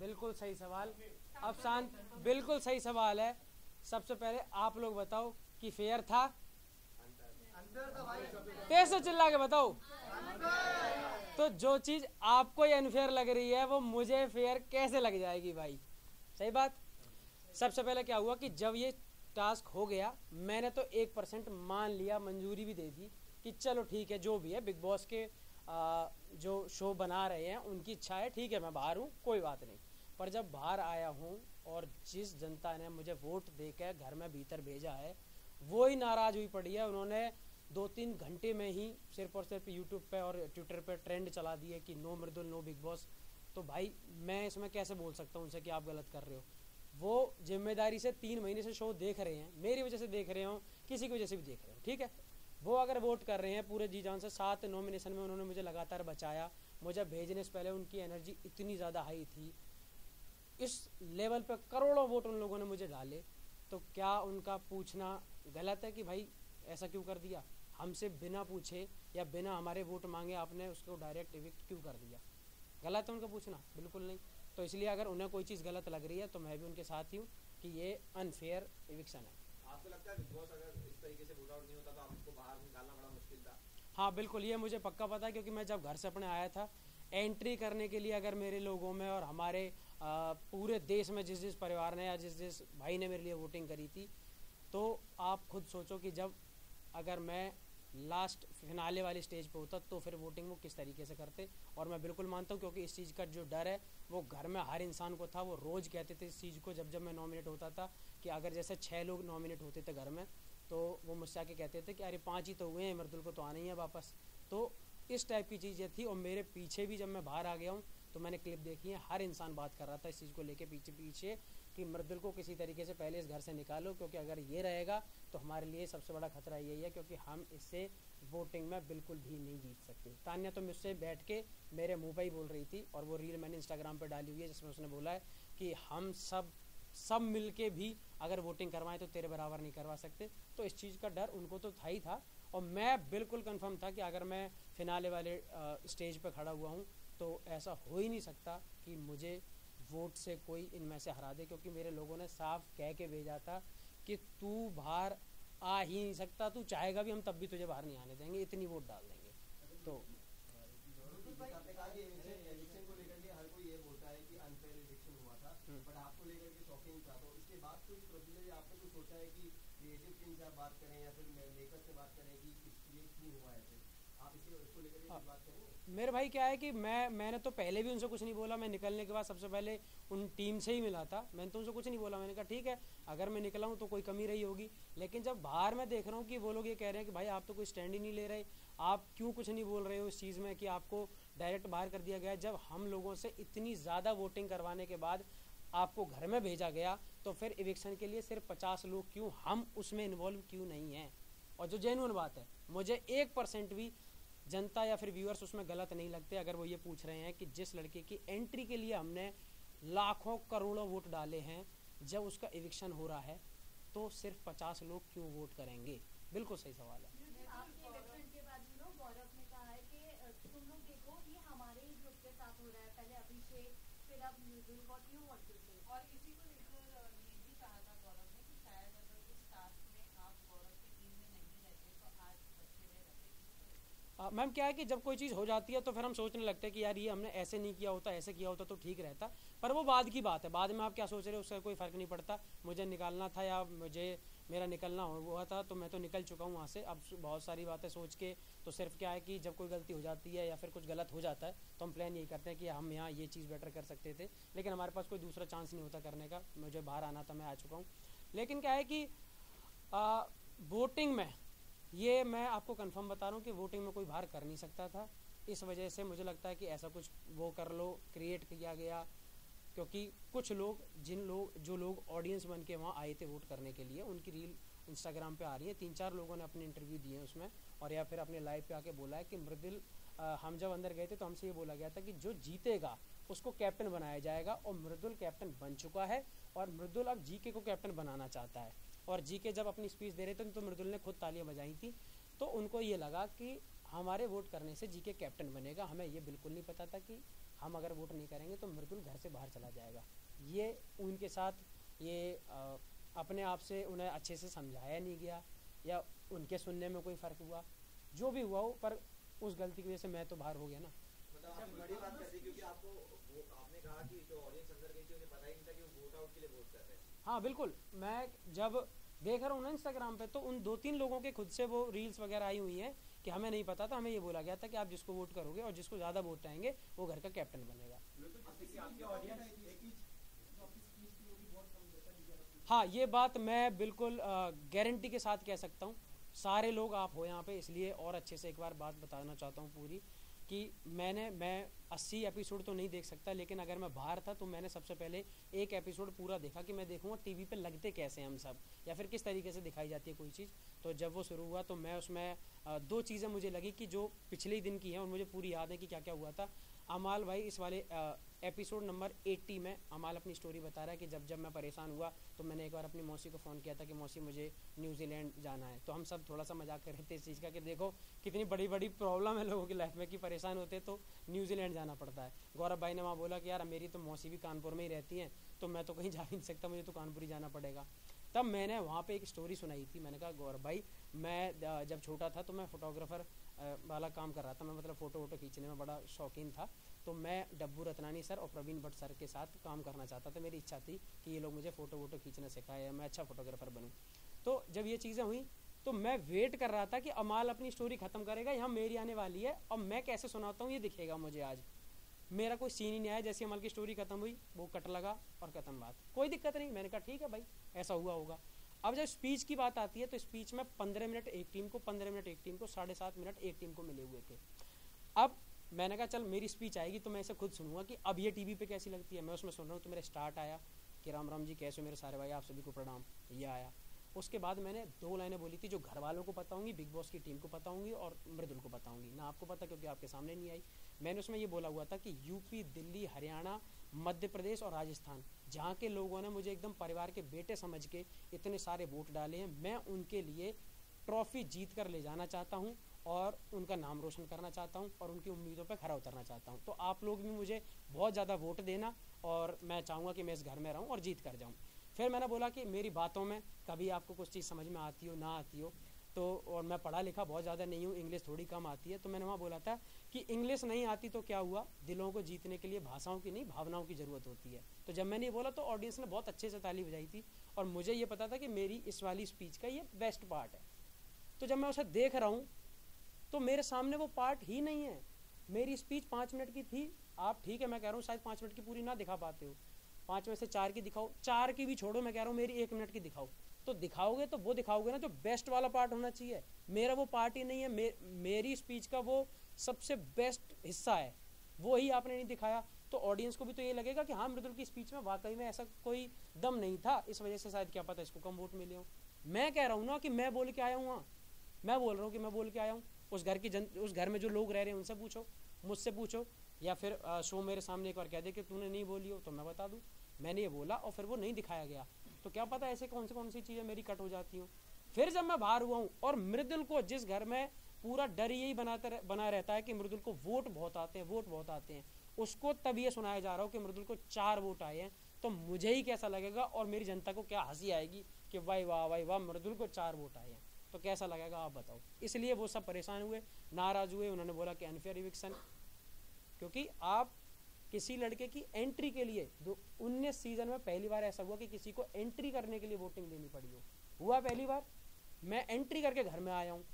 बिल्कुल सही सवाल। अब शांत, बिल्कुल सही सवाल है। सबसे पहले आप लोग बताओ कि फेयर था? तेज से चिल्ला के बताओ। तो जो चीज आपको ये अनफेयर लग रही है वो मुझे फेयर कैसे लग जाएगी भाई? सही बात। सबसे पहले क्या हुआ कि जब ये टास्क हो गया मैंने तो 1% मान लिया, मंजूरी भी दे दी कि चलो ठीक है जो भी है, बिग बॉस के जो शो बना रहे हैं उनकी इच्छा है, ठीक है मैं बाहर हूँ कोई बात नहीं। पर जब बाहर आया हूँ और जिस जनता ने मुझे वोट देकर घर में भीतर भेजा है वो ही नाराज़ हुई पड़ी है। उन्होंने 2-3 घंटे में ही सिर्फ और सिर्फ यूट्यूब पे और ट्विटर पे ट्रेंड चला दिए कि नो मृदुल नो बिग बॉस। तो भाई मैं इसमें कैसे बोल सकता हूँ उनसे कि आप गलत कर रहे हो? वो जिम्मेदारी से 3 महीने से शो देख रहे हैं, मेरी वजह से देख रहे हो, किसी की वजह से भी देख रहे हो, ठीक है। वो अगर वोट कर रहे हैं पूरे जी जान से, 7 नॉमिनेशन में उन्होंने मुझे लगातार बचाया, मुझे भेजने से पहले उनकी एनर्जी इतनी ज़्यादा हाई थी, इस लेवल पर करोड़ों वोट उन लोगों ने मुझे डाले, तो क्या उनका पूछना गलत है कि भाई ऐसा क्यों कर दिया? हमसे बिना पूछे या बिना हमारे वोट मांगे आपने उसको डायरेक्ट इविक्ट क्यों कर दिया? गलत है उनका पूछना? बिल्कुल नहीं। तो इसलिए अगर उन्हें कोई चीज़ गलत लग रही है तो मैं भी उनके साथ ही हूँ कि ये अनफेयर इविक्शन है। आपको लगता है बिग बॉस अगर इस तरीके से वोट आउट नहीं होता तो आपको बाहर निकालना बड़ा मुश्किल था? हाँ बिल्कुल, ये मुझे पक्का पता है क्योंकि मैं जब घर से अपने आया था एंट्री करने के लिए, अगर मेरे लोगों में और हमारे पूरे देश में जिस जिस परिवार ने या जिस जिस भाई ने मेरे लिए वोटिंग करी थी, तो आप खुद सोचो कि जब अगर मैं लास्ट फिनाले वाली स्टेज पे होता तो फिर वोटिंग वो किस तरीके से करते। और मैं बिल्कुल मानता हूँ क्योंकि इस चीज़ का जो डर है वो घर में हर इंसान को था। वो रोज़ कहते थे इस चीज़ को, जब जब मैं नॉमिनेट होता था कि अगर जैसे 6 लोग नॉमिनेट होते थे घर में तो वो मुझसे आके कहते थे कि अरे 5 ही तो हुए हैं, मृदुल को तो आना ही है वापस। तो इस टाइप की चीज़ें थी। और मेरे पीछे भी जब मैं बाहर आ गया हूँ तो मैंने क्लिप देखी है, हर इंसान बात कर रहा था इस चीज़ को लेके पीछे पीछे कि मृदुल को किसी तरीके से पहले इस घर से निकालो, क्योंकि अगर ये रहेगा तो हमारे लिए सबसे बड़ा खतरा यही है, क्योंकि हम इससे वोटिंग में बिल्कुल भी नहीं जीत सकते। तान्या तो मुझसे बैठ के मेरे मुंह पे ही बोल रही थी, और वो रील मैंने इंस्टाग्राम पे डाली हुई है जिसमें उसने बोला है कि हम सब मिल के भी अगर वोटिंग करवाएं तो तेरे बराबर नहीं करवा सकते। तो इस चीज़ का डर उनको तो था ही था, और मैं बिल्कुल कंफर्म था कि अगर मैं फिनाले वाले स्टेज पे खड़ा हुआ हूँ तो ऐसा हो ही नहीं सकता कि मुझे वोट से कोई इनमें से हरा दे, क्योंकि मेरे लोगों ने साफ कह के भेजा था कि तू बाहर आ ही नहीं सकता, तू चाहेगा भी हम तब भी तुझे बाहर नहीं आने देंगे, इतनी वोट डाल देंगे। तो आपने कहा कि इलेक्शन को लेकर के हर कोई ये बोलता है कि अनफेयर इलेक्शन हुआ था, बट आपको लेकर के शॉकिंग था। तो इसके बाद कोई प्रोसीजर या आपने कुछ सोचा है कि क्रिएटिव टीम से आप बात करें या फिर मेकर से बात करें कि ये क्यों हुआ ऐसे? आप इसको लेकर के बात करेंगे? मेरे भाई क्या है कि मैंने तो पहले भी उनसे कुछ नहीं बोला। मैं निकलने के बाद सबसे पहले उन टीम से ही मिला था, मैंने तो उनसे कुछ नहीं बोला। मैंने कहा ठीक है अगर मैं निकला हूँ तो कोई कमी रही होगी। लेकिन जब बाहर मैं देख रहा हूँ कि वो लोग ये कह रहे हैं कि भाई आप तो कोई स्टैंड ही नहीं ले रहे, आप क्यों कुछ नहीं बोल रहे हो इस चीज़ में कि आपको डायरेक्ट बाहर कर दिया गया। जब हम लोगों से इतनी ज़्यादा वोटिंग करवाने के बाद आपको घर में भेजा गया तो फिर इविक्शन के लिए सिर्फ 50 लोग क्यों, हम उसमें इन्वॉल्व क्यों नहीं हैं? और जो जेन्युइन बात है, मुझे 1% भी जनता या फिर व्यूअर्स उसमें गलत नहीं लगते अगर वो ये पूछ रहे हैं कि जिस लड़के की एंट्री के लिए हमने लाखों करोड़ों वोट डाले हैं, जब उसका इविक्शन हो रहा है तो सिर्फ 50 लोग क्यों वोट करेंगे? बिल्कुल सही सवाल है। आपके इलेक्शन के बाद गौरव ने कहा है कि तुम लोग देखो ये हमारे ही ग्रुप के साथ हो रहा है, पहले अभिषेक फिर अब मृदुल, व्हाट यू वांट टू से? और इसी को लेकर ये भी कहा था गौरव ने कि शायद अगर इस टास्क में आप गौरव की टीम में नहीं रहते तो आज बचे रह रहते। मैम क्या है कि जब कोई चीज़ हो जाती है तो फिर हम सोचने लगते हैं कि यार ये हमने ऐसे नहीं किया होता, ऐसे किया होता तो ठीक रहता। पर वो बाद की बात है, बाद में आप क्या सोच रहे हो उसका कोई फ़र्क नहीं पड़ता। मुझे निकालना था या मुझे मेरा निकलना हुआ था तो मैं तो निकल चुका हूँ वहाँ से। अब बहुत सारी बातें सोच के तो सिर्फ क्या है कि जब कोई गलती हो जाती है या फिर कुछ गलत हो जाता है तो हम प्लान यही करते हैं कि हम यहाँ ये चीज़ बेटर कर सकते थे, लेकिन हमारे पास कोई दूसरा चांस नहीं होता करने का। मुझे बाहर आना था, मैं आ चुका हूँ। लेकिन क्या है कि वोटिंग में ये मैं आपको कंफर्म बता रहा हूँ कि वोटिंग में कोई बाहर कर नहीं सकता था। इस वजह से मुझे लगता है कि ऐसा कुछ वो कर लो, क्रिएट किया गया, क्योंकि कुछ लोग जो लोग ऑडियंस बन के वहाँ आए थे वोट करने के लिए, उनकी रील इंस्टाग्राम पे आ रही है। 3-4 लोगों ने अपने इंटरव्यू दिए हैं उसमें, और या फिर अपने लाइव पे आके बोला है कि मृदुल, हम जब अंदर गए थे तो हमसे ये बोला गया था कि जो जीतेगा उसको कैप्टन बनाया जाएगा, और मृदुल कैप्टन बन चुका है, और मृदुल अब जीके को कैप्टन बनाना चाहता है। और जीके जब अपनी स्पीच दे रहे थे तो मृदुल ने खुद तालियां बजाई थी। तो उनको ये लगा कि हमारे वोट करने से जीके कैप्टन बनेगा। हमें ये बिल्कुल नहीं पता था कि हम अगर वोट नहीं करेंगे तो मृदुल घर से बाहर चला जाएगा। ये उनके साथ ये अपने आप से उन्हें अच्छे से समझाया नहीं गया या उनके सुनने में कोई फ़र्क हुआ, जो भी हुआ हो, पर उस गलती की वजह से मैं तो बाहर हो गया ना। मतलब आपने बड़ी बात कर दी, क्योंकि आपने कहा कि जो ऑडियंस अंदर गई थी उन्हें पता ही नहीं था कि वो वोट आउट के लिए वोट कर रहे हैं। हाँ बिल्कुल, मैं जब देख रहा हूँ ना इंस्टाग्राम पे, तो उन 2-3 लोगों के खुद से वो रील्स वगैरह आई हुई हैं कि हमें नहीं पता था, हमें ये बोला गया था कि आप जिसको वोट करोगे और जिसको ज़्यादा वोट आएंगे वो घर का कैप्टन बनेगा। हाँ, ये बात मैं बिल्कुल गारंटी के साथ कह सकता हूँ। सारे लोग आप हो यहाँ पे, इसलिए और अच्छे से एक बार बात बताना चाहता हूँ पूरी, कि मैं 80 एपिसोड तो नहीं देख सकता, लेकिन अगर मैं बाहर था तो मैंने सबसे पहले एक एपिसोड पूरा देखा कि मैं देखूंगा टीवी पे लगते कैसे हैं हम सब, या फिर किस तरीके से दिखाई जाती है कोई चीज़। तो जब वो शुरू हुआ तो मैं उसमें 2 चीज़ें मुझे लगी कि जो पिछले दिन की हैं और मुझे पूरी याद है कि क्या क्या हुआ था। अमाल भाई इस वाले एपिसोड नंबर 80 में अमाल अपनी स्टोरी बता रहा है कि जब मैं परेशान हुआ तो मैंने एक बार अपनी मौसी को फ़ोन किया था कि मौसी मुझे न्यूजीलैंड जाना है। तो हम सब थोड़ा सा मजाक कर रहे थे इस चीज़ का कि देखो कितनी बड़ी बड़ी प्रॉब्लम है लोगों की लाइफ में कि परेशान होते तो न्यूजीलैंड जाना पड़ता है। गौरव भाई ने वहाँ बोला कि यार मेरी तो मौसी भी कानपुर में ही रहती हैं, तो मैं तो कहीं जा ही नहीं सकता, मुझे तो कानपुर ही जाना पड़ेगा। तब मैंने वहाँ पे एक स्टोरी सुनाई थी। मैंने कहा गौरव भाई, मैं जब छोटा था तो मैं फ़ोटोग्राफ़र वाला काम कर रहा था, मैं मतलब फ़ोटो वोटो खींचने में बड़ा शौकीन था। तो मैं डब्बू रत्नानी सर और प्रवीण भट्ट सर के साथ काम करना चाहता था। मेरी इच्छा थी कि ये लोग मुझे फ़ोटो वोटो खींचना सिखाए, मैं अच्छा फ़ोटोग्राफ़र बनूँ। तो जब ये चीज़ें हुई तो मैं वेट कर रहा था कि अमाल अपनी स्टोरी ख़त्म करेगा, यहाँ मेरी आने वाली है और मैं कैसे सुनाता हूँ ये दिखेगा मुझे। आज मेरा कोई सीन ही नहीं आया, जैसे अमल की स्टोरी खत्म हुई वो कट लगा और खत्म बात, कोई दिक्कत नहीं। मैंने कहा ठीक है भाई, ऐसा हुआ होगा। अब जब स्पीच की बात आती है तो स्पीच में 15 मिनट एक टीम को, 15 मिनट एक टीम को, 7.5 मिनट एक टीम को मिले हुए थे। अब मैंने कहा चल मेरी स्पीच आएगी तो मैं इसे खुद सुनूंगा कि अब ये टीवी पे कैसी लगती है। मैं उसमें सुन रहा हूँ तो मेरा स्टार्ट आया कि राम राम जी, कैसे हो मेरे सारे भाई, आप सभी को प्रणाम, ये आया। उसके बाद मैंने 2 लाइनें बोली थी जो घर वालों को पता होंगी, बिग बॉस की टीम को पता होंगी और मृदुल को पता होंगी, ना आपको पता क्योंकि आपके सामने नहीं आई। मैंने उसमें ये बोला हुआ था कि यूपी, दिल्ली, हरियाणा, मध्य प्रदेश और राजस्थान, जहाँ के लोगों ने मुझे एकदम परिवार के बेटे समझ के इतने सारे वोट डाले हैं, मैं उनके लिए ट्रॉफी जीत कर ले जाना चाहता हूँ और उनका नाम रोशन करना चाहता हूँ और उनकी उम्मीदों पर खरा उतरना चाहता हूँ। तो आप लोग भी मुझे बहुत ज़्यादा वोट देना और मैं चाहूँगा कि मैं इस घर में रहूँ और जीत कर जाऊँ। फिर मैंने बोला कि मेरी बातों में कभी आपको कुछ चीज़ समझ में आती हो ना आती हो तो, और मैं पढ़ा लिखा बहुत ज़्यादा नहीं हूँ, इंग्लिश थोड़ी कम आती है, तो मैंने वहाँ बोला था कि इंग्लिश नहीं आती तो क्या हुआ, दिलों को जीतने के लिए भाषाओं की नहीं भावनाओं की ज़रूरत होती है। तो जब मैंने ये बोला तो ऑडियंस ने बहुत अच्छे से ताली बजाई थी और मुझे ये पता था कि मेरी इस वाली स्पीच का ये बेस्ट पार्ट है। तो जब मैं उसे देख रहा हूँ तो मेरे सामने वो पार्ट ही नहीं है। मेरी स्पीच 5 मिनट की थी, आप ठीक है मैं कह रहा हूँ शायद 5 मिनट की पूरी ना दिखा पाते हो, 5 में से 4 की दिखाओ, 4 की भी छोड़ो, मैं कह रहा हूँ मेरी 1 मिनट की दिखाओ। तो दिखाओगे तो वो दिखाओगे ना जो बेस्ट वाला पार्ट होना चाहिए। मेरा वो पार्ट ही नहीं है, मेरी स्पीच का वो सबसे बेस्ट हिस्सा है, वो ही आपने नहीं दिखाया। तो ऑडियंस को भी तो ये लगेगा कि हाँ मृदुल की स्पीच में वाकई में ऐसा कोई दम नहीं था, इस वजह से शायद क्या पता इसको कम वोट मिले हो। मैं कह रहा हूँ ना कि मैं बोल के आया हूँ, वहाँ मैं बोल रहा हूँ कि मैं बोल के आया हूँ। उस घर में जो लोग रह रहे हैं उनसे पूछो, मुझसे पूछो, या फिर शो मेरे सामने एक बार कह दे कि तूने नहीं बोली हो तो मैं बता दूँ मैंने ये बोला और फिर वो नहीं दिखाया गया। तो क्या पता ऐसे कौन सी चीज़ें मेरी कट हो जाती हूँ। फिर जब मैं बाहर हुआ हूँ और मृदुल को जिस घर में पूरा डर यही बना रहता है कि मृदुल को वोट बहुत आते हैं, वोट बहुत आते हैं, उसको तब ये सुनाया जा रहा हो कि मृदुल को 4 वोट आए हैं, तो मुझे ही कैसा लगेगा और मेरी जनता को क्या हंसी आएगी कि भाई वाह मृदुल को 4 वोट आए हैं, तो कैसा लगेगा आप बताओ। इसलिए वो सब परेशान हुए, नाराज हुए, उन्होंने बोला कि अनफेयर इविक्शन, क्योंकि आप किसी लड़के की एंट्री के लिए 19 सीजन में पहली बार ऐसा हुआ कि किसी को एंट्री करने के लिए वोटिंग देनी पड़ी हो, हुआ पहली बार। मैं एंट्री करके घर में आया हूँ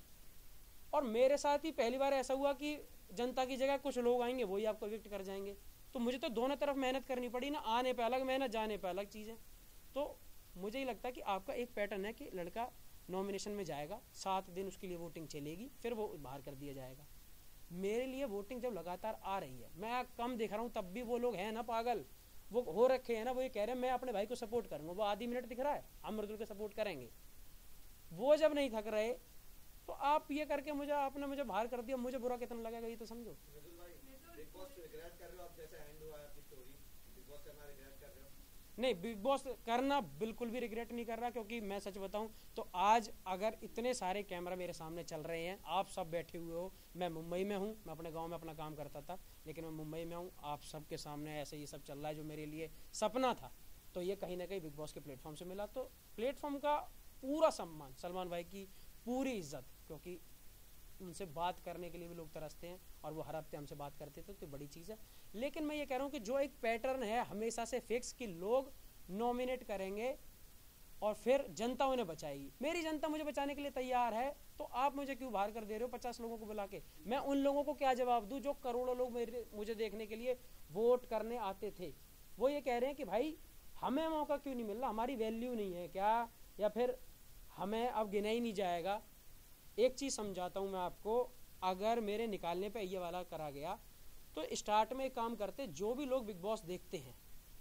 और मेरे साथ ही पहली बार ऐसा हुआ कि जनता की जगह कुछ लोग आएंगे वही आपको इविक्ट कर जाएंगे। तो मुझे तो दोनों तरफ मेहनत करनी पड़ी ना, आने पे अलग मेहनत, जाने पे अलग चीज़ें। तो मुझे ही लगता है कि आपका एक पैटर्न है कि लड़का नॉमिनेशन में जाएगा, 7 दिन उसके लिए वोटिंग चलेगी, फिर वो बाहर कर दिया जाएगा। मेरे लिए वोटिंग जब लगातार आ रही है, मैं कम देख रहा हूँ, तब भी वो लोग हैं ना पागल, वो हो रखे हैं ना, वो ये कह रहे हैं मैं अपने भाई को सपोर्ट करूँगा, वो आधी मिनट दिख रहा है हम मृदुल को सपोर्ट करेंगे। वो जब नहीं थक रहे तो आप ये करके आपने मुझे बाहर कर दिया, मुझे बुरा कितना लगेगा ये तो समझो। नहीं, बिग बॉस करना बिल्कुल भी रिग्रेट नहीं कर रहा, क्योंकि मैं सच बताऊं तो आज अगर इतने सारे कैमरा मेरे सामने चल रहे हैं, आप सब बैठे हुए हो, मैं मुंबई में हूं, मैं अपने गांव में अपना काम करता था, लेकिन मैं मुंबई में हूं, आप सबके सामने ऐसे ये सब चल रहा है जो मेरे लिए सपना था, तो ये कहीं ना कहीं बिग बॉस के प्लेटफॉर्म से मिला। तो प्लेटफॉर्म का पूरा सम्मान, सलमान भाई की पूरी इज्जत, क्योंकि उनसे बात करने के लिए भी लोग तरसते हैं और वो हर हफ्ते हमसे बात करते थे, तो बड़ी चीज़ है। लेकिन मैं ये कह रहा हूँ कि जो एक पैटर्न है हमेशा से फिक्स कि लोग नॉमिनेट करेंगे और फिर जनता उन्हें बचाएगी, मेरी जनता मुझे बचाने के लिए तैयार है, तो आप मुझे क्यों बाहर कर दे रहे हो 50 लोगों को बुला के? मैं उन लोगों को क्या जवाब दूं जो करोड़ों लोग मुझे देखने के लिए वोट करने आते थे? वो ये कह रहे हैं कि भाई हमें मौका क्यों नहीं मिल रहा, हमारी वैल्यू नहीं है क्या, या फिर हमें अब गिना ही नहीं जाएगा। एक चीज़ समझाता हूँ मैं आपको, अगर मेरे निकालने पे ये वाला करा गया तो स्टार्ट में एक काम करते, जो भी लोग बिग बॉस देखते हैं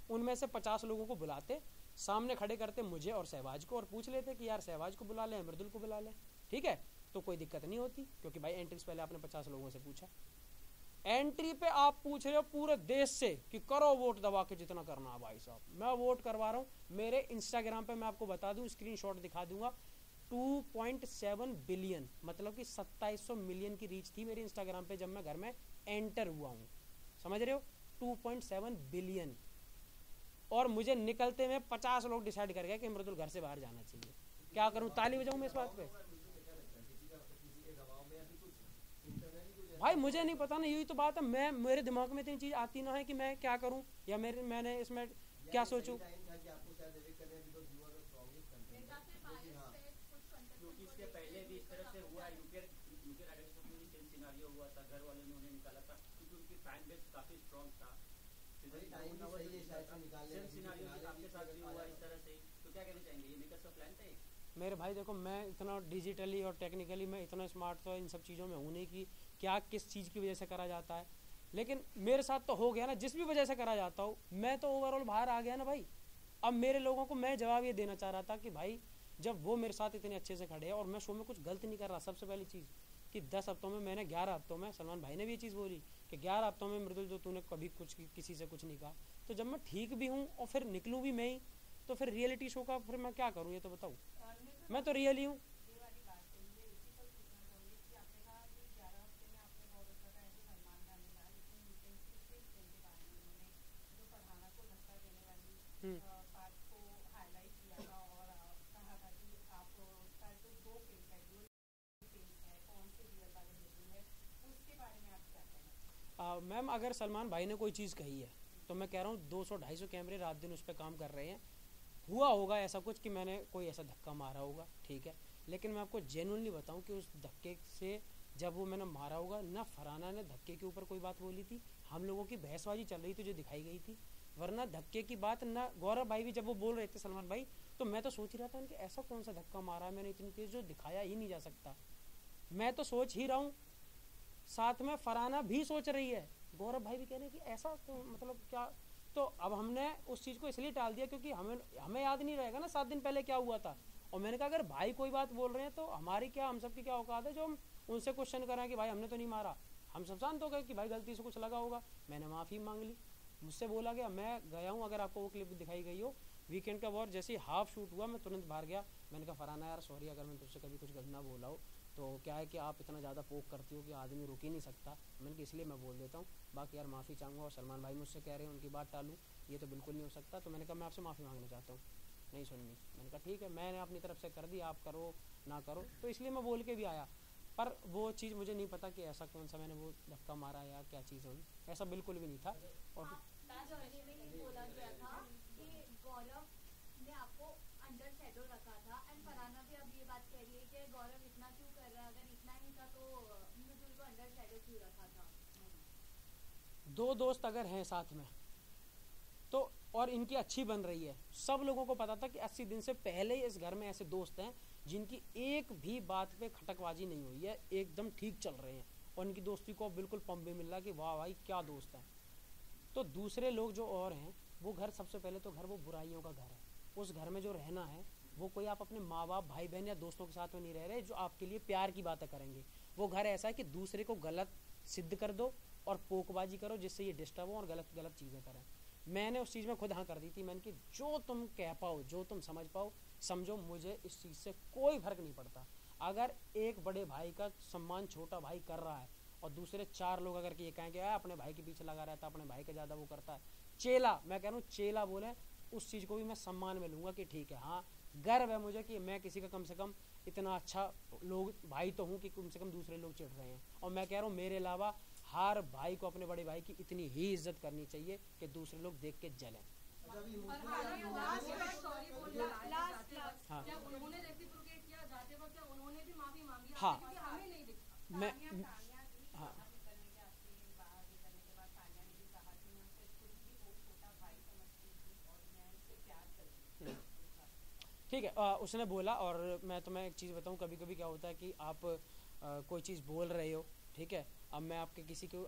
उनमें से 50 लोगों को बुलाते, सामने खड़े करते मुझे और सहवाज को, और पूछ लेते कि यार सहवाज को बुला लें, मृदुल को बुला लें, ठीक है, तो कोई दिक्कत नहीं होती, क्योंकि भाई एंट्री से पहले आपने 50 लोगों से पूछा। एंट्री पे आप पूछ रहे हो पूरे देश से कि करो वोट दबा के जितना करना है। भाई साहब मैं वोट करवा रहा हूँ, मेरे इंस्टाग्राम पे मैं आपको बता दूं, स्क्रीनशॉट दिखा दूंगा, 2.7 बिलियन मतलब कि 2700 मिलियन की रीच थी मेरे इंस्टाग्राम पे जब मैं घर में एंटर हुआ हूँ, समझ रहे हो, 2.7 बिलियन। और मुझे निकलते में 50 लोग डिसाइड कर गए कि मृदुल घर से बाहर जाना चाहिए। क्या करूं, ताली बजाऊं मैं इस बात पे? भाई मुझे नहीं पता ना, यही तो बात है, मैं मेरे दिमाग में इतनी चीज आती ना है कि मैं क्या करूं, या मैंने इसमें क्या सोचूं। इसके पहले भी इस तरह से हुआ, यूके राइडर्स में भी सेम सिनेरियो हुआ था, घर वालों ने उन्हें निकाला था क्योंकि उनकी फैन बेस काफी स्ट्रांग था। सेम सिनेरियो आपके साथ भी हुआ इस तरह से, तो क्या कहना चाहेंगे, ये मेकर्स का प्लान था? मेरे भाई देखो, मैं इतना डिजिटली और टेक्निकली मैं इतना स्मार्ट तो इन सब चीज़ों में हूँ नहीं कि क्या किस चीज़ की वजह से करा जाता है, लेकिन मेरे साथ तो हो गया ना, जिस भी वजह से करा जाता हो, मैं तो ओवरऑल बाहर आ गया ना भाई। अब मेरे लोगों को मैं जवाब ये देना चाह रहा था कि भाई जब वो मेरे साथ इतने अच्छे से खड़े हैं और मैं शो में कुछ गलत नहीं कर रहा, सबसे पहली चीज़ कि 10 हफ्तों में मैंने 11 हफ्तों में, सलमान भाई ने भी ये चीज़ बोली कि 11 हफ्तों में मृदुल जो तूने कभी कुछ किसी से कुछ नहीं कहा, तो जब मैं ठीक भी हूँ और फिर निकलूँ भी मैं ही, तो फिर रियलिटी शो का फिर मैं क्या करूँ, ये तो बताऊँ, मैं तो रियल ही हूँ। मैम अगर सलमान भाई ने कोई चीज़ कही है तो मैं कह रहा हूँ 200-250 कैमरे रात दिन उस पर काम कर रहे हैं, हुआ होगा ऐसा कुछ कि मैंने कोई ऐसा धक्का मारा होगा, ठीक है, लेकिन मैं आपको जेन्युइनली बताऊं कि उस धक्के से जब वो मैंने मारा होगा ना, फरहाना ने धक्के के ऊपर कोई बात बोली थी, हम लोगों की बहसबाजी चल रही थी जो दिखाई गई थी, वरना धक्के की बात ना, गौरव भाई भी जब वो बोल रहे थे सलमान भाई, तो मैं तो सोच ही रहा था उनके ऐसा कौन सा धक्का मारा मैंने इतनी तेज जो दिखाया ही नहीं जा सकता, मैं तो सोच ही रहा हूँ, साथ में फरहाना भी सोच रही है, गौरव भाई भी कह रहे हैं कि ऐसा तो मतलब क्या। तो अब हमने उस चीज़ को इसलिए टाल दिया क्योंकि हमें याद नहीं रहेगा ना 7 दिन पहले क्या हुआ था, और मैंने कहा अगर भाई कोई बात बोल रहे हैं तो हमारी क्या, हम सबकी क्या औकात है जो हम उनसे क्वेश्चन करें कि भाई हमने तो नहीं मारा, हम सब शांत हो गए कि भाई गलती से कुछ लगा होगा, मैंने माफ़ी मांग ली, मुझसे बोला गया, मैं गया हूँ, अगर आपको वो क्लिप दिखाई गई हो वीकेंड का वॉर, जैसे ही हाफ शूट हुआ मैं तुरंत बाहर गया, मैंने कहा फरहाना यार सॉरी अगर मैं तुझसे कभी कुछ गंदा बोला हो, तो क्या है कि आप इतना ज़्यादा पोक करती हो कि आदमी रुक ही नहीं सकता, मैंने कि इसलिए मैं बोल देता हूँ, बाकी यार माफ़ी चाहूँगा, और सलमान भाई मुझसे कह रहे हैं उनकी बात टालूँ, ये तो बिल्कुल नहीं हो सकता, तो मैंने कहा मैं आपसे माफ़ी मांगना चाहता हूँ, नहीं सुननी, मैंने कहा ठीक है, मैंने अपनी तरफ से कर दी, आप करो ना करो, तो इसलिए मैं बोल के भी आया, पर वो चीज़ मुझे नहीं पता कि ऐसा कौन सा मैंने वो धक्का मारा या क्या चीज़ हुई, ऐसा बिल्कुल भी नहीं था। और बोला गया था कि गौरव ने आपको अंडर शेडो रखा था, एंड फरहाना भी अब ये बात कह रही है कि गौरव इतना क्यों कर रहा है, अगर इतना ही था तो मृदुल को अंडर शेडो क्यों रखा था। दो दोस्त अगर हैं साथ में तो, और इनकी अच्छी बन रही है, सब लोगों को पता था कि 80 दिन से पहले ही इस घर में ऐसे दोस्त हैं जिनकी एक भी बात पे खटकबाजी नहीं हुई है, एकदम ठीक चल रहे हैं, और इनकी दोस्ती को बिल्कुल पंप भी मिल रहा कि वाह भाई क्या दोस्त हैं। तो दूसरे लोग जो और हैं वो घर, सबसे पहले तो घर वो बुराइयों का घर है, उस घर में जो रहना है वो कोई आप अपने माँ बाप भाई बहन या दोस्तों के साथ में नहीं रह रहे जो आपके लिए प्यार की बातें करेंगे, वो घर ऐसा है कि दूसरे को गलत सिद्ध कर दो और पोकबाजी करो जिससे ये डिस्टर्ब हो और गलत गलत चीज़ें करें। मैंने उस चीज़ में खुद हाँ कर दी थी। मैंने कि जो तुम कह पाओ, जो तुम समझ पाओ समझो, मुझे इस चीज़ से कोई फर्क नहीं पड़ता। अगर एक बड़े भाई का सम्मान छोटा भाई कर रहा है और दूसरे 4 लोग अगर ये कहें कि अपने भाई के पीछे लगा रहता, अपने भाई का ज़्यादा वो करता है, चेला, मैं कह रहा हूँ चेला बोले, उस चीज़ को भी मैं सम्मान में लूँगा कि ठीक है, हाँ गर्व है मुझे कि मैं किसी का कम से कम इतना अच्छा लोग भाई तो हूँ कि कम से कम दूसरे लोग चिढ़ रहे हैं। और मैं कह रहा हूँ मेरे अलावा हर भाई को अपने बड़े भाई की इतनी ही इज्जत करनी चाहिए कि दूसरे लोग देख के जलें। हाँ मैं हाँ ठीक है, उसने बोला। और मैं तुम्हें एक चीज़ बताऊं, कभी कभी क्या होता है कि आप कोई चीज़ बोल रहे हो, ठीक है, अब मैं आपके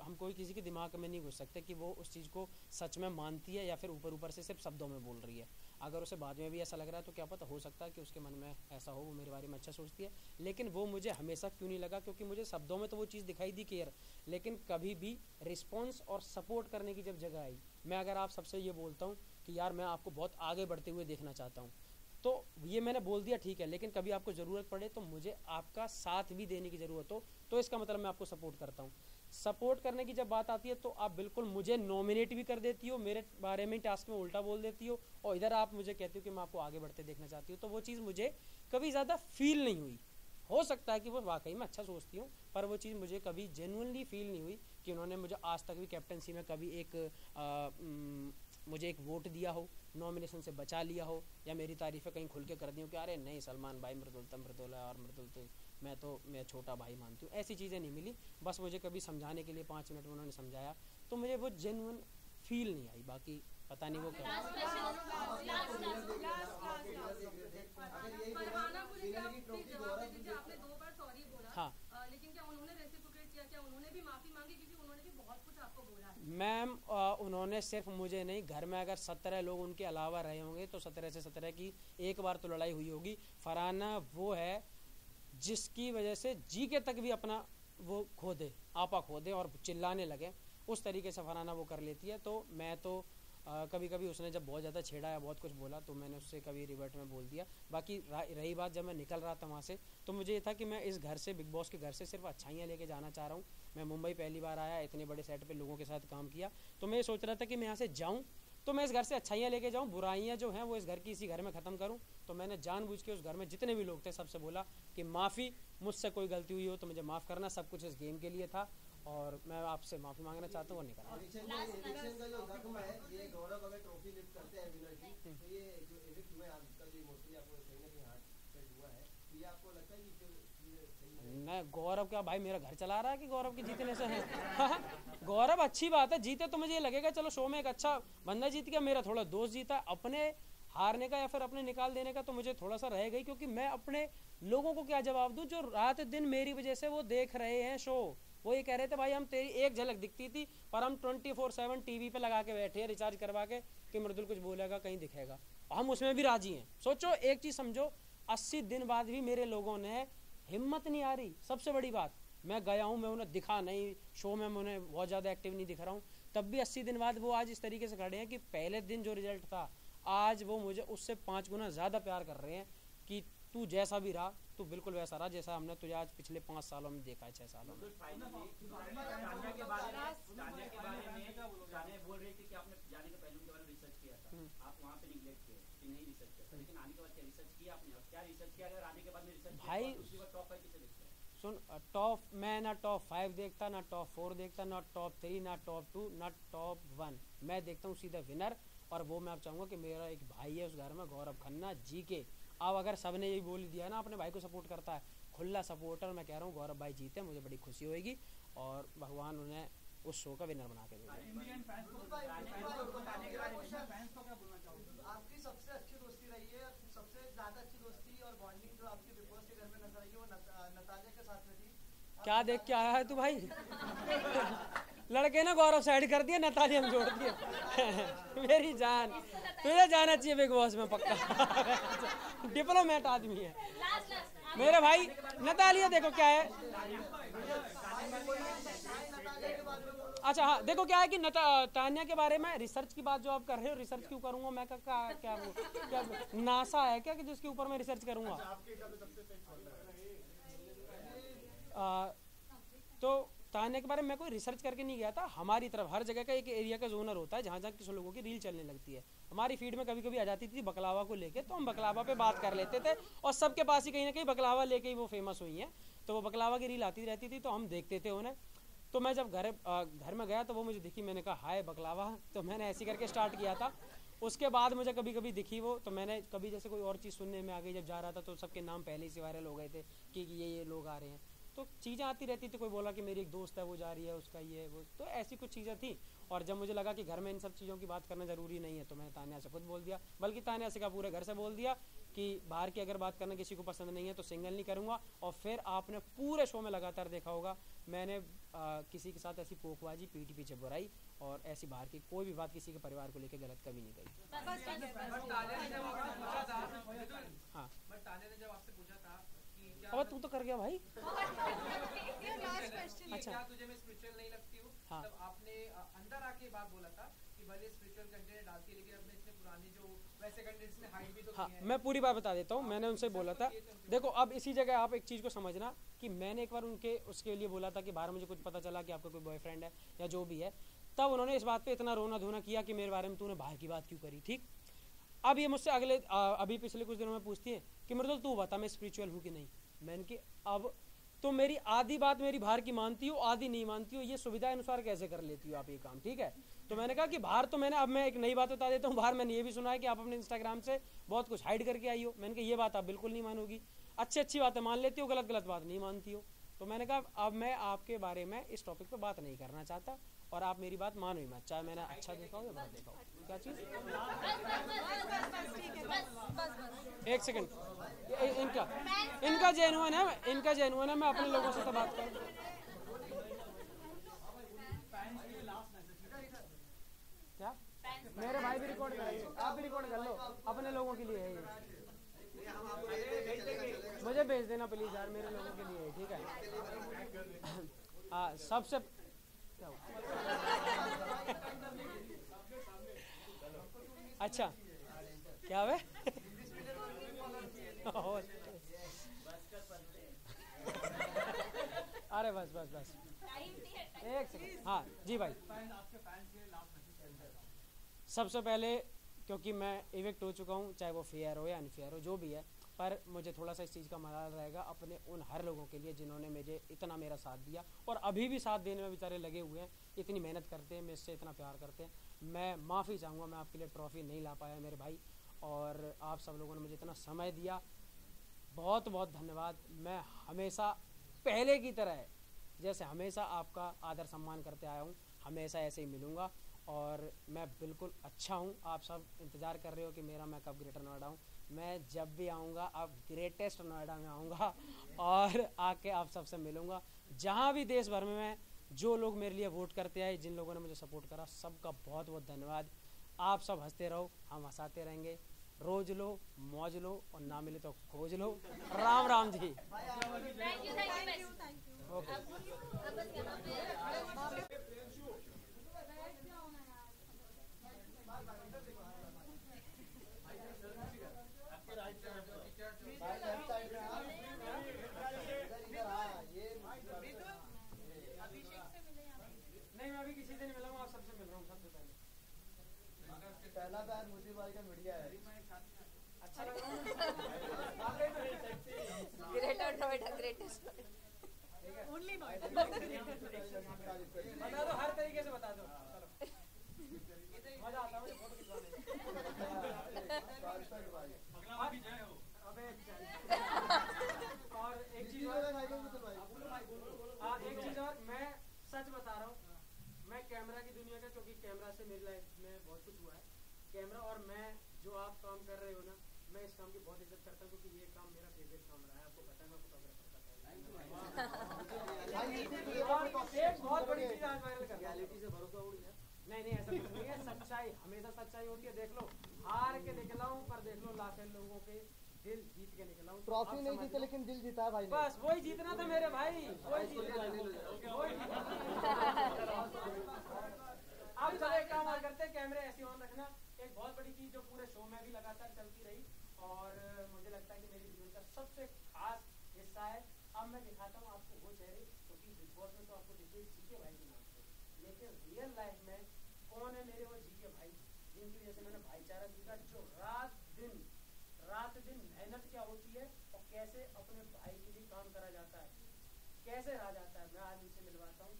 हम कोई किसी के दिमाग में नहीं घुस सकते कि वो उस चीज़ को सच में मानती है या फिर ऊपर ऊपर से सिर्फ शब्दों में बोल रही है। अगर उसे बाद में भी ऐसा लग रहा है तो क्या पता, हो सकता है कि उसके मन में ऐसा हो, वो मेरे बारे में अच्छा सोचती है। लेकिन वो मुझे हमेशा क्यों नहीं लगा, क्योंकि मुझे शब्दों में तो वो चीज़ दिखाई दी केयर, लेकिन कभी भी रिस्पॉन्स और सपोर्ट करने की जब जगह आई, मैं अगर आप सबसे ये बोलता हूँ कि यार मैं आपको बहुत आगे बढ़ते हुए देखना चाहता हूँ, तो ये मैंने बोल दिया ठीक है, लेकिन कभी आपको ज़रूरत पड़े तो मुझे आपका साथ भी देने की ज़रूरत हो तो इसका मतलब मैं आपको सपोर्ट करता हूँ। सपोर्ट करने की जब बात आती है तो आप बिल्कुल मुझे नॉमिनेट भी कर देती हो, मेरे बारे में टास्क में उल्टा बोल देती हो, और इधर आप मुझे कहती हो कि मैं आपको आगे बढ़ते देखना चाहती हूँ। तो वो चीज़ मुझे कभी ज़्यादा फील नहीं हुई। हो सकता है कि वो वाकई में अच्छा सोचती हूँ, पर वो चीज़ मुझे कभी जेन्युइनली फील नहीं हुई कि उन्होंने मुझे आज तक भी कैप्टनसी में कभी मुझे एक वोट दिया हो, नॉमिनेशन से बचा लिया हो, या मेरी तारीफ़ें कहीं खुल के कर दी हो कि अरे नहीं सलमान भाई मृदुल है और मृदुल तो मैं छोटा भाई मानती हूँ। ऐसी चीज़ें नहीं मिली। बस मुझे कभी समझाने के लिए 5 मिनट में उन्होंने समझाया तो मुझे वो जेन्युइन फील नहीं आई। बाकी पता नहीं वो क्या। हाँ मैम, उन्होंने सिर्फ मुझे नहीं, घर में अगर 17 लोग उनके अलावा रहे होंगे तो 17 से 17 की एक बार तो लड़ाई हुई होगी। फरहाना वो है जिसकी वजह से जी के तक भी अपना वो खो दे, आपा खो दे और चिल्लाने लगे, उस तरीके से फरहाना वो कर लेती है। तो मैं तो कभी कभी उसने जब बहुत ज़्यादा छेड़ा या बहुत कुछ बोला तो मैंने उससे कभी रिवर्ट में बोल दिया। बाकी रही बात जब मैं निकल रहा था वहाँ से, तो मुझे ये था कि मैं इस घर से, बिग बॉस के घर से सिर्फ अच्छाइयाँ लेके जाना चाह रहा हूँ। मैं मुंबई पहली बार आया, इतने बड़े सेट पे लोगों के साथ काम किया, तो मैं ये सोच रहा था कि मैं यहाँ से जाऊँ तो मैं इस घर से अच्छाइयाँ लेके जाऊँ, बुराइयाँ जो हैं वो इस घर की इसी घर में ख़त्म करूँ। तो मैंने जानबूझ के उस घर में जितने भी लोग थे सबसे बोला कि माफ़ी, मुझसे कोई गलती हुई हो तो मुझे माफ़ करना, सब कुछ इस गेम के लिए था और मैं आपसे माफ़ी मांगना चाहता हूँ, वो नहीं करा। इलेक्शन का जो जख्म है, ये गौरव अगर ट्रॉफी लिफ्ट करते हैं विनर की, तो ये जो इविक्ट हुए आजकल, जो इमोशनली आपको कहीं ना कहीं हार्ट टच हुआ है, तो ये आपको लगता है कि फिर सही मैं गौरव क्या भाई मेरा घर चला रहा है कि गौरव के जीतने से है। गौरव अच्छी बात है, जीते तो मुझे ये लगेगा चलो शो में एक अच्छा बंदा जीत गया, मेरा थोड़ा दोस्त जीता। अपने हारने का या फिर अपने निकाल देने का तो मुझे थोड़ा सा रह गई, क्योंकि मैं अपने लोगों को क्या जवाब दूं जो रात दिन मेरी वजह से वो देख रहे हैं शो। वो ये कह रहे थे भाई हम तेरी एक झलक दिखती थी पर हम 24/7 टीवी पे लगा के बैठे हैं रिचार्ज करवा के कि मृदुल कुछ बोलेगा कहीं दिखेगा, हम उसमें भी राजी हैं। सोचो एक चीज़ समझो, 80 दिन बाद भी मेरे लोगों ने हिम्मत नहीं आ रही। सबसे बड़ी बात, मैं गया हूँ, मैं उन्हें दिखा नहीं शो में, मैं उन्हें बहुत ज़्यादा एक्टिव नहीं दिख रहा हूँ, तब भी 80 दिन बाद वो आज इस तरीके से खड़े हैं कि पहले दिन जो रिजल्ट था आज वो मुझे उससे 5 गुना ज़्यादा प्यार कर रहे हैं कि तू जैसा भी रहा तू बिल्कुल वैसा रहा जैसा हमने तुझे आज पिछले 5 सालों में देखा है, 6 सालों में। तान्या के बारे में बोल रही थी कि आपने जाने के पहले उनके बारे में रिसर्च किया था, आप वहाँ पे निगलेक्ट किए कि नहीं रिसर्च किया, लेकिन आने के बाद क्या रिसर्च किया आपने? अब क्या रिसर्च किया? अगर आने के बाद में रिसर्च भाई टॉप 5 किसे देखते हैं? सुन, टॉप मैं ना टॉप 5 देखता, ना टॉप 4 देखता, ना टॉप 3, ना टॉप 2, ना टॉप 1। मैं देखता हूँ सीधा विनर, और वो मैं आप चाहूँगा कि मेरा एक भाई है उस घर में, गौरव खन्ना जी के। अब अगर सबने यही बोल दिया ना अपने भाई को सपोर्ट करता है, खुला सपोर्टर, मैं कह रहा हूँ गौरव भाई जीते, मुझे बड़ी खुशी होगी और भगवान उन्हें उस शो का विनर बना के देगा। आपकी सबसे अच्छी दोस्ती रही है, सबसे ज्यादा अच्छी दोस्ती और बॉन्डिंग जो आपकी बिग बॉस के घर में नजर आई है वो नतालिया के साथ में थी। क्या देख के आया है तू भाई? लड़के ने गौरव साइड कर दिया, नतालिया में जोड़ दिया। मेरी जान, तुझे जाना चाहिए बिग बॉस में पक्का। डिप्लोमेट आदमी है मेरे भाई। नतालिया देखो क्या है, अच्छा हाँ, देखो क्या है कि तान्या के बारे में रिसर्च की बात जो आप कर रहे हो, रिसर्च क्यों करूंगा मैं? क्या नासा है क्या कि जिसके ऊपर मैं रिसर्च करूंगा? तो तान्या के बारे में मैं कोई रिसर्च करके नहीं गया था। हमारी तरफ हर जगह का एक एरिया का जोनर होता है जहाँ जहाँ किसी लोगों की रील चलने लगती है। हमारी फीड में कभी कभी आ जाती थी बकलावा को लेके, तो हम बकलावा पे बात कर लेते थे, और सबके पास ही कहीं ना कहीं बकलावा लेके ही वो फेमस हुई हैं, तो वो बकलावा की रील आती रहती थी, तो हम देखते थे उन्हें। तो मैं जब घर में गया तो वो मुझे दिखी, मैंने कहा हाय बकलावा, तो मैंने ऐसे करके स्टार्ट किया था। उसके बाद मुझे कभी कभी दिखी वो, तो मैंने कभी जैसे कोई और चीज़ सुनने में आ गई, जब जा रहा था तो सबके नाम पहले ही से वायरल हो गए थे कि ये लोग आ रहे हैं, तो चीज़ें आती रहती थी। कोई बोला कि मेरी एक दोस्त है वो जा रही है, उसका ये वो, तो ऐसी कुछ चीज़ें थी। और जब मुझे लगा कि घर में इन सब चीज़ों की बात करना ज़रूरी नहीं है, तो मैंने तान्या से खुद बोल दिया, बल्कि तान्या से का पूरे घर से बोल दिया कि बाहर की अगर बात करना किसी को पसंद नहीं है तो सिंगल नहीं करूँगा। और फिर आपने पूरे शो में लगातार देखा होगा, मैंने किसी के साथ ऐसी पोकबाजी, पीठ पीछे बुराई और ऐसी बाहर की कोई भी बात किसी के परिवार को लेकर गलत कभी नहीं कही। हाँ, और तू तो कर गया भाई। अच्छा, क्या तुझे मैं स्पिरिचुअल नहीं लगती हूँ? हाँ। तब आपने अंदर आके बात बोला था कि भले स्पिरिचुअल कंटेंट डालती है, लेकिन अपने इतने पुराने जो वैसे कंटेंट्स ने हाइड भी तो हाँ, किए हैं। मैं पूरी बात बता देता हूँ। मैंने उनसे बोला था, देखो अब इसी जगह आप एक चीज़ को समझना कि मैंने एक बार उसके लिए बोला था कि बाहर मुझे कुछ पता चला कि आपका कोई बॉयफ्रेंड है या जो भी है, तब उन्होंने इस बात पे इतना रोना धोना किया कि मेरे बारे में तूने बाहर की बात क्यों करी। ठीक, अब ये मुझसे अभी पिछले कुछ दिनों में पूछती है कि मृदुल तू बता मैं स्पिरिचुअल हूँ कि नहीं। मैंने कि अब तो मेरी आधी बात मेरी बाहर की मानती हो, आधी नहीं मानती हो, ये सुविधा अनुसार कैसे कर लेती हो आप ये काम? ठीक है, तो मैंने कहा कि बाहर तो मैंने, अब मैं एक नई बात बता देता हूँ, बाहर मैंने ये भी सुना है कि आप अपने इंस्टाग्राम से बहुत कुछ हाइड करके आई हो। मैंने कहा ये बात आप बिल्कुल नहीं मानोगी, अच्छी बातें मान लेती हो, गलत बात नहीं मानती हो। तो मैंने कहा अब मैं आपके बारे में इस टॉपिक पे बात नहीं करना चाहता, और आप मेरी बात मानो ही मत, चाहे मैंने अच्छा देखा हो या बुरा देखा हो। क्या चीज़? एक सेकंड, इनका जेन्युइन है, मैं अपने लोगों से तो बात करूँ। क्या? मेरे भाई भी रिकॉर्ड करेंगे, आप भी रिकॉर्ड कर लो, अपने लोगों के लिए है ये। मुझे भेज देना प्लीज यार, मेरे लोगों के लिए है, ठीक है? हाँ, सबसे क्या हुआ? अच्छा, क्या हुआ? अरे बस एक सेकंड। हाँ जी भाई, सबसे पहले क्योंकि मैं इवेक्ट हो चुका हूँ, चाहे वो फेयर हो या अनफेयर हो, जो भी है, पर मुझे थोड़ा सा इस चीज़ का मलाल रहेगा अपने उन हर लोगों के लिए जिन्होंने मुझे इतना मेरा साथ दिया और अभी भी साथ देने में बेचारे लगे हुए हैं, इतनी मेहनत करते हैं, मुझसे इतना प्यार करते हैं। मैं माफ़ी चाहूँगा, मैं आपके लिए ट्रॉफ़ी नहीं ला पाया मेरे भाई, और आप सब लोगों ने मुझे इतना समय दिया, बहुत बहुत धन्यवाद। मैं हमेशा पहले की तरह, जैसे हमेशा आपका आदर सम्मान करते आया हूँ, हमेशा ऐसे ही मिलूँगा, और मैं बिल्कुल अच्छा हूँ। आप सब इंतज़ार कर रहे हो कि मेरा मैं कब ग्रेटर नोएडा हूँ। मैं जब भी आऊँगा अब ग्रेटेस्ट नोएडा में आऊँगा और आके आप सबसे मिलूँगा। जहाँ भी देश भर में मैं, जो लोग मेरे लिए वोट करते आए, जिन लोगों ने मुझे सपोर्ट करा, सबका बहुत बहुत धन्यवाद। आप सब हंसते रहो, हम हंसाते रहेंगे। रोज लो, मौज लो, और ना मिले तो खोज लो। राम राम जी। नहीं, मैं अभी किसी से नहीं मिला हूँ, आप सबसे मिल रहा हूँ सबसे पहले। पहला प्यार मोदी भाई का मीडिया है। अच्छा लग रहा है। Greater Noida, greatest only Noida. बता दो, हर तरीके से बता दो। चलो, मजा आता है मुझे फोटो खिंचवाने में। अबे और एक चीज और, मैं सच बता रहा हूँ, मैं कैमरा की दुनिया का, क्योंकि कैमरा से मेरी लाइफ में बहुत कुछ हुआ है। कैमरा और मैं, जो आप काम कर रहे हो ना, मैं इस काम की बहुत इज्जत करता हूँ, क्योंकि ये काम मेरा फेवरेट काम रहा है। आपको पता है, मैं फोटोग्राफर का था। एक बहुत बड़ी चीज आज वायरल कर, रियलिटी से भरोसा उड़ गया। नहीं, ऐसा कुछ नहीं है। सच्चाई हमेशा सच्चाई होती है। देख लो, हार के निकला हूँ, पर देख लो लाखों लोगों के दिल जीत के निकला हूँ। ट्रॉफी आप नहीं समझ जीते लो। लेकिन दिल जीता है भाई ने। बस वही जीतना था मेरे भाई, वही जीतना आप चलो एक काम और करते हैं, कैमरे ऐसे ऑन रखना। एक बहुत बड़ी चीज जो पूरे शो में भी लगातार चलती रही और मुझे लगता है कि मेरे जीवन का सबसे खास हिस्सा है। अब मैं दिखाता हूँ आपको वो चेहरे, क्योंकि बिग बॉस में तो आपको दिखे जीके भाई के नाम से, लेकिन रियल लाइफ में कौन है मेरे वो जीके भाई जिनकी वजह से मैंने भाईचारा जीता, जो रात दिन मेहनत क्या होती है और कैसे अपने भाई के लिए काम करा जाता है, कैसे रहा जाता है। मैं आज उनसे मिलवाता हूँ।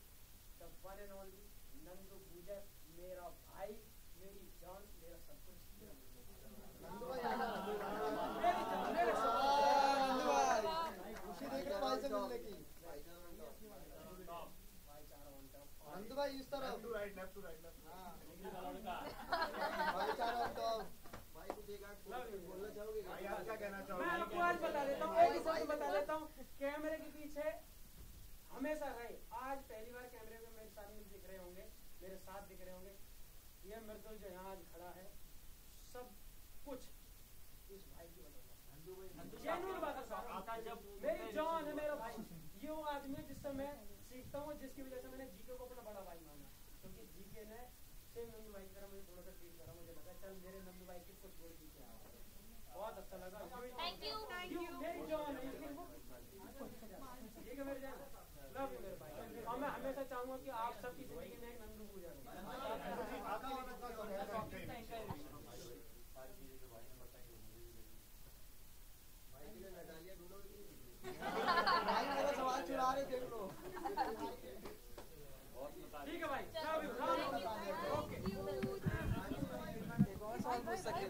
The one and only Nandu गुजर, मेरा भाई, मेरी जान, मेरा सब कुछ। खुशी देख रहे भाई से मिलने की। नंदू भाई इस तरफ भाईचारा तो भाई कुछ एक आध बोलना चाहोगे? क्या कहना चाहोगे? मैं आपको आज बता देता हूँ, एक ही शब्द बता देता हूँ, कैमरे के पीछे हमेशा रहे। आज पहली बार कैमरे में मेरे सामने दिख रहे होंगे, मेरे साथ दिख रहे होंगे। ये मृदुल जो यहाँ आज खड़ा है, सब कुछ इस भाई की वजह से। जेन्युइन बात है, मेरी जान है मेरा भाई। ये वो आदमी है जिससे मैं सीखता हूँ, जिसकी वजह से मैंने जीके को अपना बड़ा भाई माना, क्योंकि जीके ने सेम नंदू भाई की तरह मुझे थोड़ा सा ट्रीट करा। मुझे लगा चल मेरे नंदू भाई की कुछ गुण सीखे आ, बहुत अच्छा लगा। Thank you. मेरी जान है, ठीक है मेरी जान, लव यू मेरे भाई। और मैं हमेशा चाहूंगा कि आप सबकी जिंदगी में एक नंदू गुजर हो। भाई के लिए नटालिया ढूंढोगे? भाई मेरा सवाल चुरा रहे देख लो। ठीक है भाई, love you. Okay, Thank you. एक और सवाल पूछ सकते हैं?